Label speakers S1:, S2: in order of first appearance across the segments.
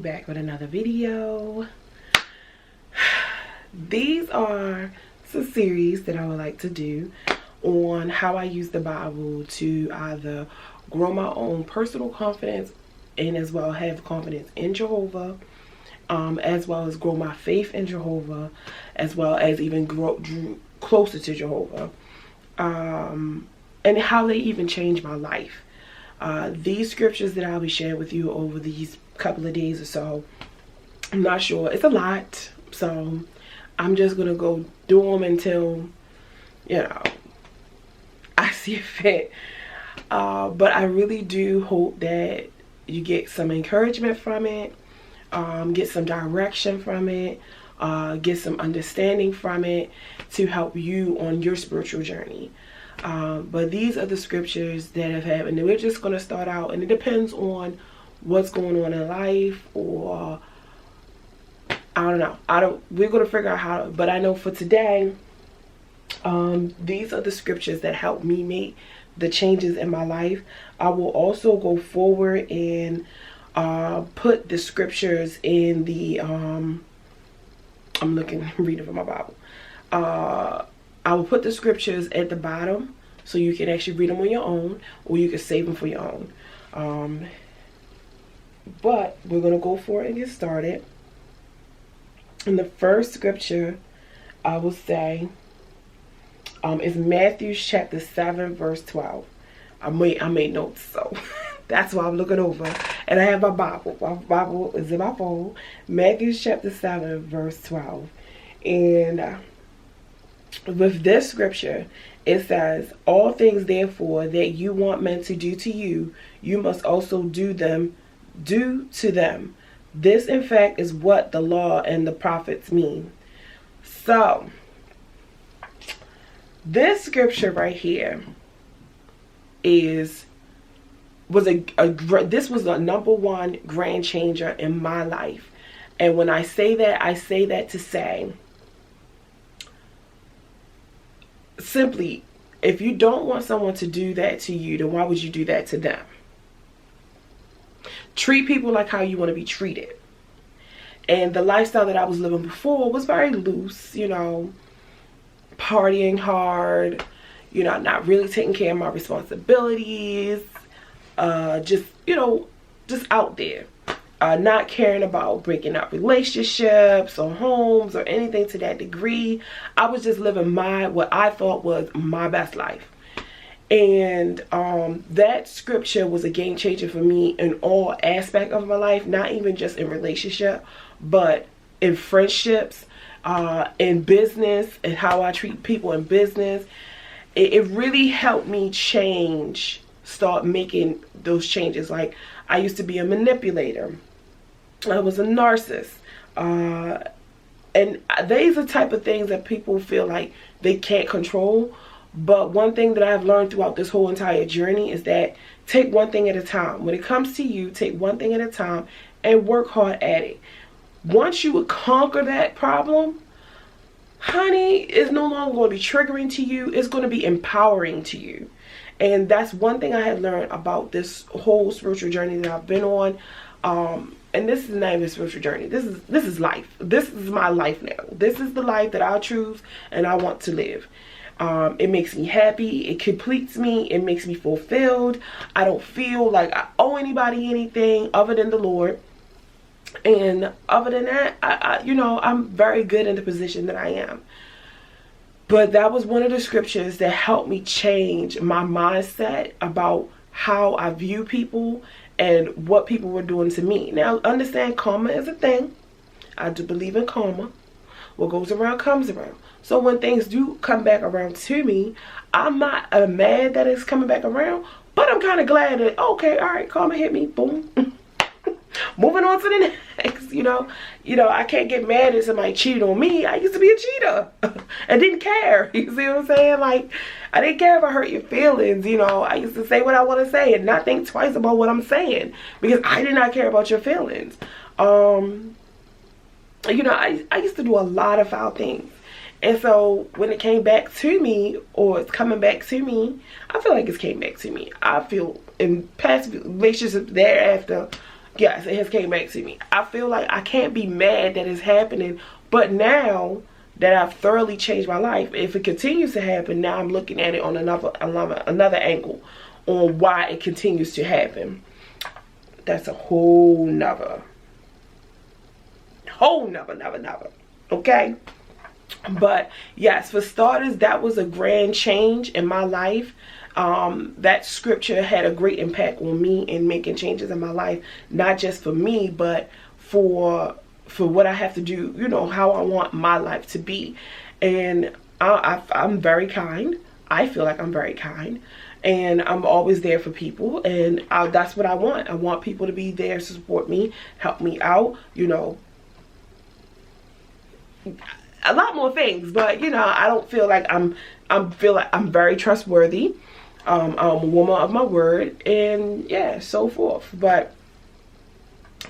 S1: back with another video. These are some series that I would like to do on how I use the Bible to either grow my own personal confidence and as well have confidence in Jehovah, as well as grow my faith in Jehovah, as well as even grow closer to Jehovah, and how they even change my life. These scriptures that I'll be sharing with you over these couple of days or so, I'm not sure, it's a lot, so I'm just gonna go do them until, you know, I see it fit. But I really do hope that you get some encouragement from it, get some direction from it, get some understanding from it to help you on your spiritual journey. But these are the scriptures that I've had, and we're just going to start out, and it depends on what's going on in life, or I don't know. We're going to figure out how to, but I know for today, these are the scriptures that help me make the changes in my life. I will also go forward and put the scriptures in the I'm reading from my Bible. I will put the scriptures at the bottom so you can actually read them on your own, or you can save them for your own. But we're going to go for it and get started. And the first scripture I will say is Matthew chapter 7 verse 12. I made notes, so that's why I'm looking over. And I have my Bible. My Bible is in my phone. Matthew chapter 7 verse 12. And with this scripture, it says, all things therefore that you want men to do to you, you must also do to them. This in fact is what the law and the prophets mean. So this scripture right here this was a number one grand changer in my life. And when I say that to say, simply, if you don't want someone to do that to you, then why would you do that to them? Treat people like how you want to be treated. And the lifestyle that I was living before was very loose, you know, partying hard, you know, not really taking care of my responsibilities, just out there. Not caring about breaking up relationships or homes or anything to that degree. I was just living what I thought was my best life. And that scripture was a game changer for me in all aspects of my life, not even just in relationship, but in friendships, in business, and how I treat people in business. It really helped me start making those changes. Like, I used to be a manipulator. I was a narcissist. And these are the type of things that people feel like they can't control. But one thing that I've learned throughout this whole entire journey is that take one thing at a time. When it comes to you, take one thing at a time and work hard at it. Once you conquer that problem, honey, it's no longer going to be triggering to you. It's going to be empowering to you. And that's one thing I had learned about this whole spiritual journey that I've been on. And this is not even a spiritual journey. This is life. This is my life now. This is the life that I choose and I want to live. It makes me happy. It completes me. It makes me fulfilled. I don't feel like I owe anybody anything other than the Lord. And other than that, I'm very good in the position that I am. But that was one of the scriptures that helped me change my mindset about how I view people and what people were doing to me. Now, understand, karma is a thing. I do believe in karma. What goes around comes around. So when things do come back around to me, I'm not mad that it's coming back around, but I'm kind of glad that, okay, all right, karma hit me, boom. Moving on to the next, you know, I can't get mad at somebody cheated on me. I used to be a cheater and didn't care. You see what I'm saying? Like, I didn't care if I hurt your feelings. You know, I used to say what I want to say and not think twice about what I'm saying because I did not care about your feelings. I used to do a lot of foul things. And so when it came back to me, or it's coming back to me, I feel like it's came back to me. I feel in past relationships thereafter, Yes, it has came back to me. I feel like I can't be mad that it's happening, but now that I've thoroughly changed my life, if it continues to happen, now I'm looking at it on another angle on why it continues to happen. That's a whole nother, okay? But yes, for starters, that was a grand change in my life. That scripture had a great impact on me in making changes in my life, not just for me, but for what I have to do, you know, how I want my life to be. And I'm very kind. I feel like I'm very kind, and I'm always there for people, and that's what I want. I want people to be there to support me, help me out, you know, a lot more things. But you know, I don't feel like feel like I'm very trustworthy. I'm a woman of my word, and yeah, so forth. But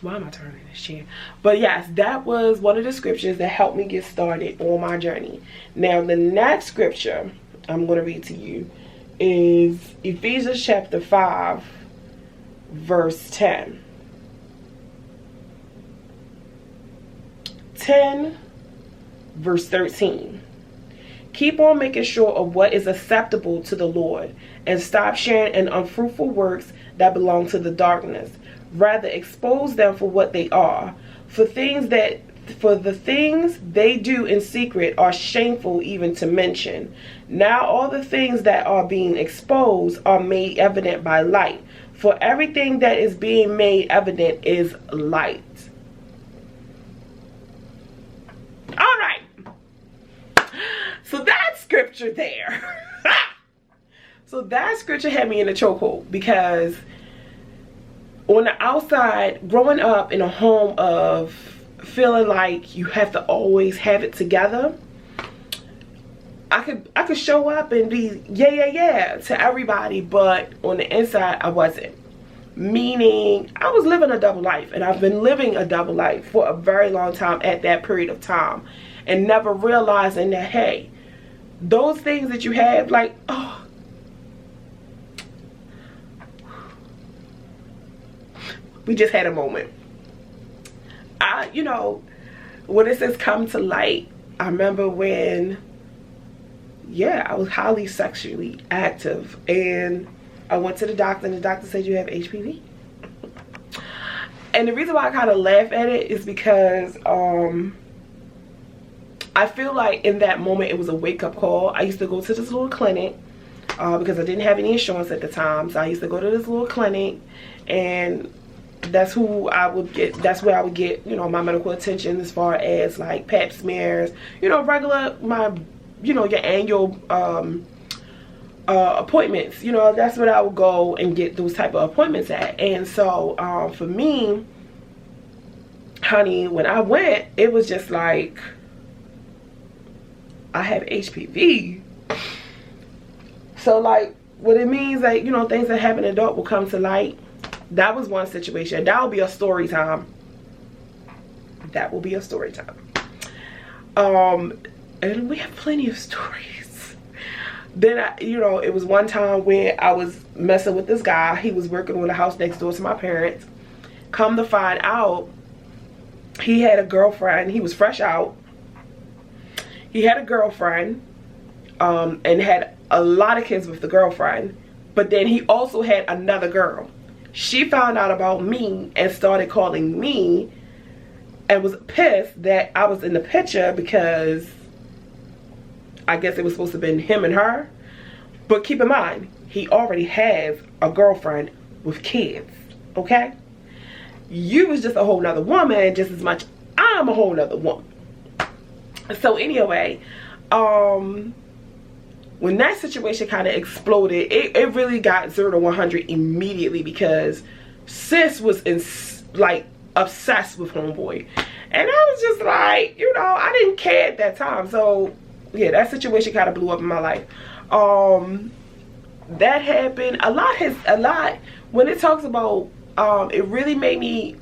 S1: why am I turning this chair? But yes, that was one of the scriptures that helped me get started on my journey. Now, the next scripture I'm going to read to you is Ephesians chapter 5, verse 10. 10, verse 13. Keep on making sure of what is acceptable to the Lord, and stop sharing in unfruitful works that belong to the darkness. Rather, expose them for what they are. For the things they do in secret are shameful even to mention. Now all the things that are being exposed are made evident by light. For everything that is being made evident is light. All right. So that scripture there. So that scripture had me in a chokehold, because on the outside, growing up in a home of feeling like you have to always have it together, I could show up and be yeah to everybody, but on the inside I wasn't. Meaning I was living a double life, and I've been living a double life for a very long time at that period of time, and never realizing that, hey, those things that you have, like, oh, we just had a moment. You know, when it says come to light, I remember when, yeah, I was highly sexually active, and I went to the doctor, and the doctor said you have HPV. And the reason why I kind of laugh at it is because I feel like in that moment it was a wake-up call. I used to go to this little clinic because I didn't have any insurance at the time, so I used to go to this little clinic, and that's where I would get, you know, my medical attention, as far as like pap smears, you know, regular, you know, your annual appointments. You know, that's what I would go and get those type of appointments at. And so for me, honey, when I went, it was just like, I have HPV. So like, what it means, like, you know, things that happen in adult will come to light. That was one situation. That will be a story time. That will be a story time. And we have plenty of stories. Then, you know, it was one time where I was messing with this guy. He was working on the house next door to my parents. Come to find out, he had a girlfriend. He was fresh out. He had a girlfriend, and had a lot of kids with the girlfriend. But then he also had another girl. She found out about me and started calling me, and was pissed that I was in the picture, because I guess it was supposed to have been him and her. But keep in mind, he already has a girlfriend with kids, okay? You was just a whole nother woman, just as much I'm a whole nother woman. So anyway, when that situation kind of exploded, it really got 0 to 100 immediately, because sis was like obsessed with homeboy, and I was just like, you know, I didn't care at that time. So yeah, that situation kind of blew up in my life. That happened a lot. When it talks about it really made me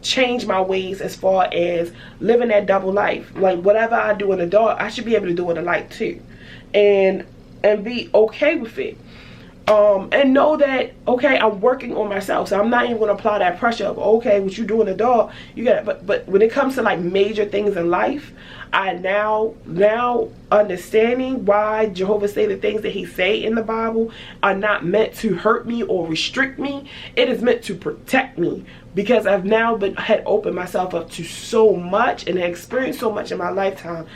S1: change my ways as far as living that double life. Like, whatever I do in the dark, I should be able to do in the light too, and be okay with it. And know that, okay, I'm working on myself, so I'm not even going to apply that pressure of, okay, what you doing, adult, you got, but when it comes to like major things in life, I now understanding why Jehovah say the things that he say in the Bible are not meant to hurt me or restrict me. It is meant to protect me, because I've now had opened myself up to so much and experienced so much in my lifetime.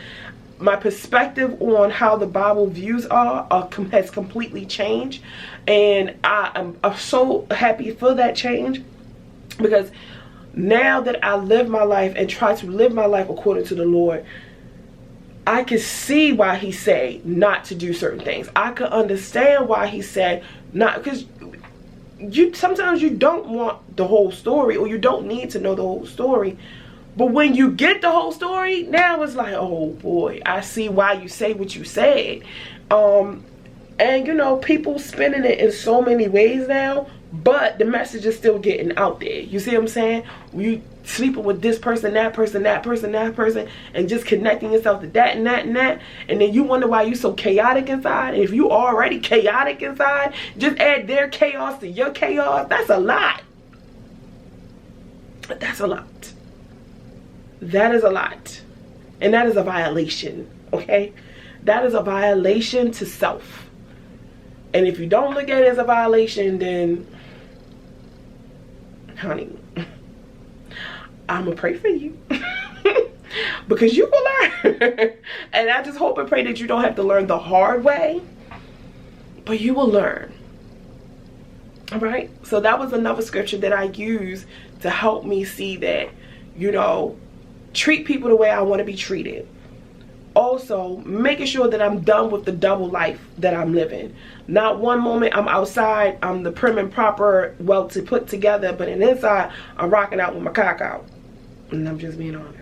S1: My perspective on how the Bible views has completely changed, and I'm so happy for that change, because now that I live my life and try to live my life according to the Lord, I can see why he said not to do certain things. I could understand why he said not, because sometimes you don't want the whole story, or you don't need to know the whole story. But when you get the whole story, now it's like, oh boy, I see why you say what you said. And you know, people spinning it in so many ways now, but the message is still getting out there. You see what I'm saying? You sleeping with this person, that person, that person, that person, and just connecting yourself to that and that and that, and then you wonder why you so chaotic inside. And if you already chaotic inside, just add their chaos to your chaos. That's a lot. That's a lot. That is a lot. And that is a violation, okay? That is a violation to self. And if you don't look at it as a violation, then, honey, I'm going to pray for you. Because you will learn. And I just hope and pray that you don't have to learn the hard way, but you will learn. All right? So that was another scripture that I use to help me see that, you know, treat people the way I want to be treated. Also, making sure that I'm done with the double life that I'm living. Not one moment I'm outside, I'm the prim and proper, well to put together, but inside I'm rocking out with my cock out. And I'm just being honest.